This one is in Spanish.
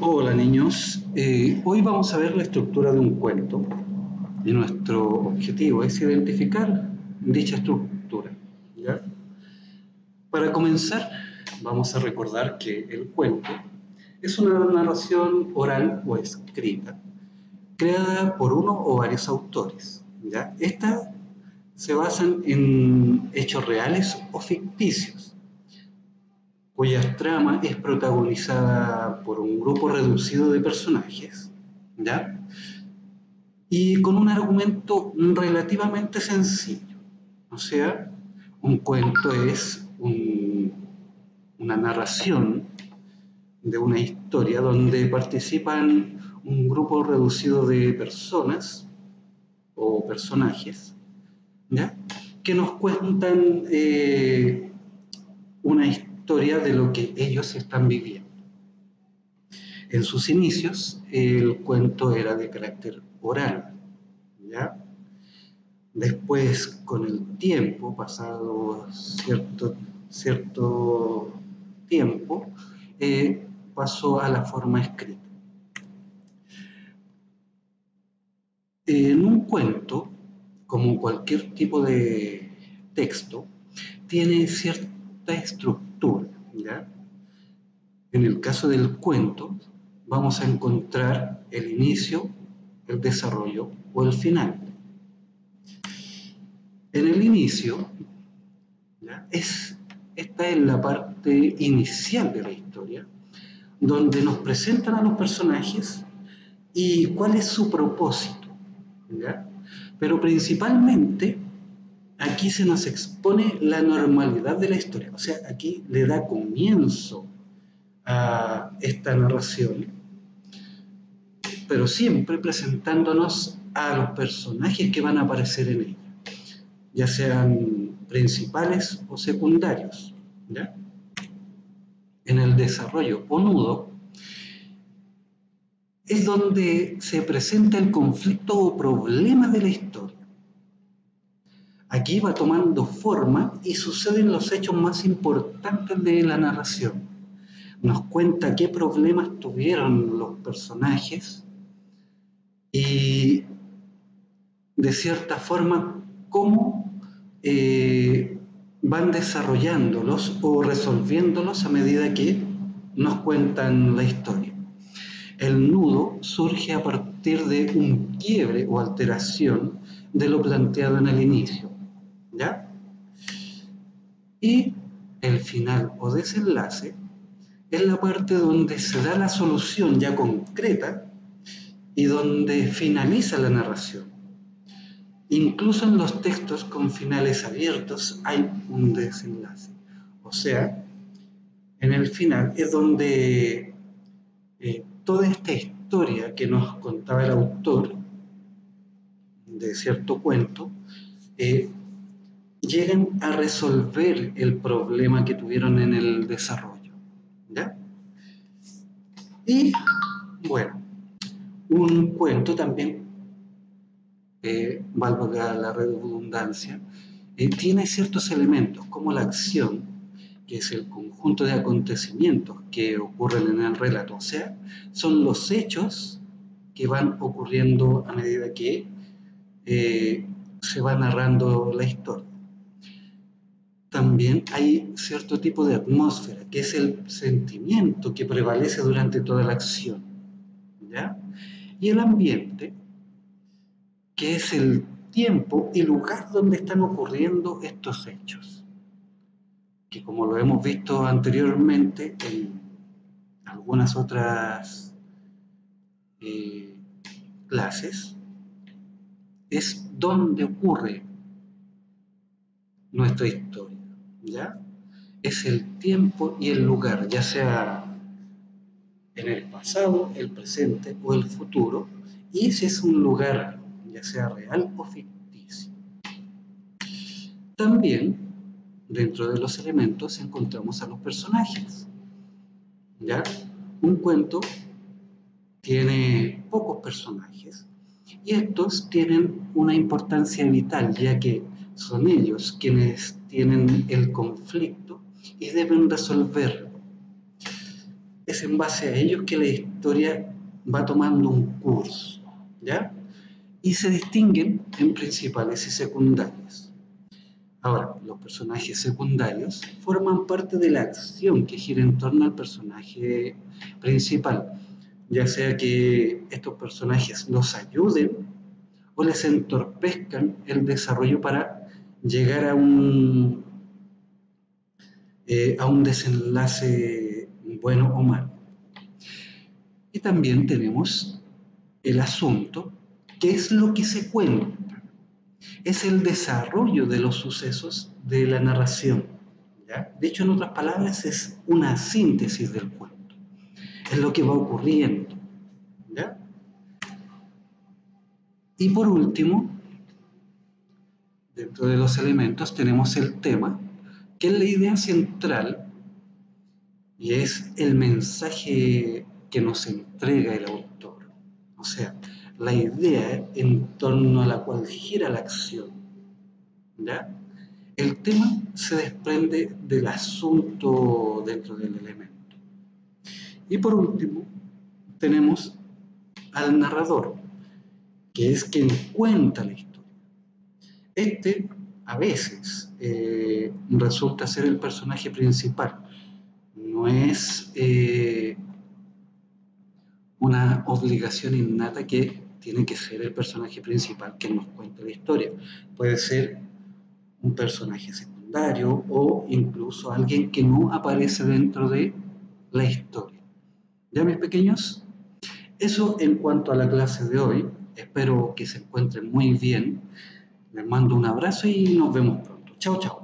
Hola niños, hoy vamos a ver la estructura de un cuento y nuestro objetivo es identificar dicha estructura, ¿ya? Para comenzar, vamos a recordar que el cuento es una narración oral o escrita creada por uno o varios autores, ¿ya? Estas se basan en hechos reales o ficticios, cuya trama es protagonizada por un grupo reducido de personajes, ¿ya? Y con un argumento relativamente sencillo. O sea, un cuento es una narración de una historia donde participan un grupo reducido de personas o personajes, ¿ya? Que nos cuentan una historia de lo que ellos están viviendo. En sus inicios, el cuento era de carácter oral, ¿ya? Después, con el tiempo, pasado cierto tiempo, pasó a la forma escrita. En un cuento, como cualquier tipo de texto, tiene cierta estructura, ¿ya? En el caso del cuento, vamos a encontrar el inicio, el desarrollo o el final. En el inicio, ¿ya? Esta es la parte inicial de la historia, donde nos presentan a los personajes y cuál es su propósito, ¿ya? Pero principalmente aquí se nos expone la normalidad de la historia, o sea, aquí le da comienzo a esta narración, pero siempre presentándonos a los personajes que van a aparecer en ella, ya sean principales o secundarios, ¿ya? En el desarrollo o nudo es donde se presenta el conflicto o problema de la historia. Aquí va tomando forma y suceden los hechos más importantes de la narración. Nos cuenta qué problemas tuvieron los personajes y de cierta forma cómo van desarrollándolos o resolviéndolos a medida que nos cuentan la historia. El nudo surge a partir de un quiebre o alteración de lo planteado en el inicio, ¿ya? Y el final o desenlace es la parte donde se da la solución ya concreta y donde finaliza la narración. Incluso en los textos con finales abiertos hay un desenlace. O sea, en el final es donde toda esta historia que nos contaba el autor de cierto cuento, llegan a resolver el problema que tuvieron en el desarrollo, ¿ya? Y bueno, un cuento también, valga la redundancia, tiene ciertos elementos como la acción, que es el conjunto de acontecimientos que ocurren en el relato, o sea, son los hechos que van ocurriendo a medida que se va narrando la historia. También hay cierto tipo de atmósfera, que es el sentimiento que prevalece durante toda la acción, ¿ya? Y el ambiente, que es el tiempo y lugar donde están ocurriendo estos hechos, que como lo hemos visto anteriormente en algunas otras clases, es donde ocurre nuestra historia, ¿ya? Es el tiempo y el lugar, ya sea en el pasado, el presente o el futuro, y si es un lugar, ya sea real o ficticio. También, dentro de los elementos, encontramos a los personajes, ¿ya? Un cuento tiene pocos personajes, y estos tienen una importancia vital, ya que son ellos quienes tienen el conflicto y deben resolverlo. es en base a ellos que la historia va tomando un curso, ¿ya? Y se distinguen en principales y secundarias. Ahora, los personajes secundarios forman parte de la acción que gira en torno al personaje principal, ya sea que estos personajes los ayuden o les entorpezcan el desarrollo para llegar a un desenlace bueno o malo. Y también tenemos el asunto, que es lo que se cuenta, es el desarrollo de los sucesos de la narración, ¿ya? De hecho, en otras palabras, es una síntesis del cuento, es lo que va ocurriendo, ¿ya? Y por último, dentro de los elementos tenemos el tema, que es la idea central y es el mensaje que nos entrega el autor. O sea, la idea en torno a la cual gira la acción, ¿ya? El tema se desprende del asunto dentro del elemento. Y por último, tenemos al narrador, que es quien cuenta la historia. Este, a veces, resulta ser el personaje principal. No es una obligación innata que tiene que ser el personaje principal que nos cuente la historia. Puede ser un personaje secundario o incluso alguien que no aparece dentro de la historia. ¿Ya, mis pequeños? Eso en cuanto a la clase de hoy. Espero que se encuentren muy bien. Les mando un abrazo y nos vemos pronto. Chao, chao.